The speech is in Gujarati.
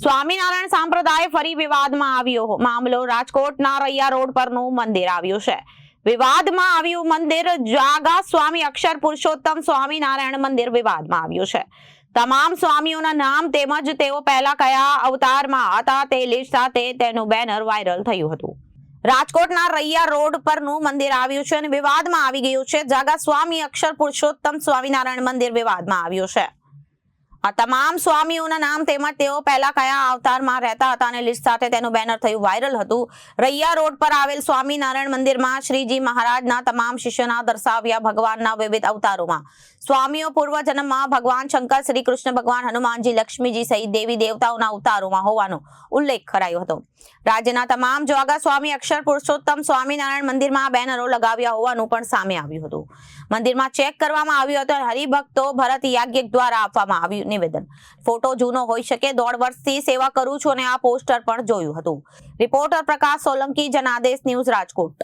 સ્વામિનારાયણ સંપ્રદાય ફરી વિવાદમાં આવ્યો. મામલો રાજકોટના રૈયા રોડ પરનું મંદિર આવ્યું છે. વિવાદમાં આવ્યું મંદિર જાગા સ્વામી અક્ષર પુરુષોત્તમ સ્વામિનારાયણ મંદિર વિવાદમાં આવ્યું છે. તમામ સ્વામીઓના નામ તેમજ તેઓ પહેલા કયા અવતારમાં હતા તે લિસ્ટ સાથે તેનું બેનર વાયરલ થયું હતું. રાજકોટના રૈયા રોડ પરનું મંદિર આવ્યું છે અને વિવાદમાં આવી ગયું છે. જાગા સ્વામી અક્ષર પુરુષોત્તમ સ્વામિનારાયણ મંદિર વિવાદમાં આવ્યું છે. આ તમામ સ્વામીઓના નામ તેમજ તેઓ પહેલા કયા અવતારમાં રહેતા હતા અને લિસ્ટ સાથે તેનું બેનર થયું વાયરલ હતું. રૈયા રોડ પર આવેલ સ્વામિનારાયણ મંદિરમાં શ્રીજી મહારાજના તમામ શિષ્યોના દર્શાવ્યા ભગવાનના વિવિધ અવતારોમાં સ્વામીઓ પૂર્વજન્મમાં ભગવાન શંકર, શ્રી કૃષ્ણ ભગવાન, હનુમાનજી, લક્ષ્મીજી સહિત દેવી દેવતાઓના અવતારોમાં હોવાનો ઉલ્લેખ કરાયો હતો. રાજ્યના તમામ જાગા સ્વામી અક્ષર પુરુષોત્તમ સ્વામિનારાયણ મંદિરમાં બેનરો લગાવ્યા હોવાનું પણ સામે આવ્યું હતું. મંદિરમાં ચેક કરવામાં આવ્યું હતું. હરિભક્તો ભરત યાજ્ઞિક દ્વારા આપવામાં આવ્યું નિવેદન. ફોટો જૂનો હોઈ શકે. 1.5 વર્ષથી સેવા કરું છું અને આ પોસ્ટર પણ જોયું હતું. રિપોર્ટર પ્રકાશ સોલંકી, જનાદેશ ન્યૂઝ, રાજકોટ.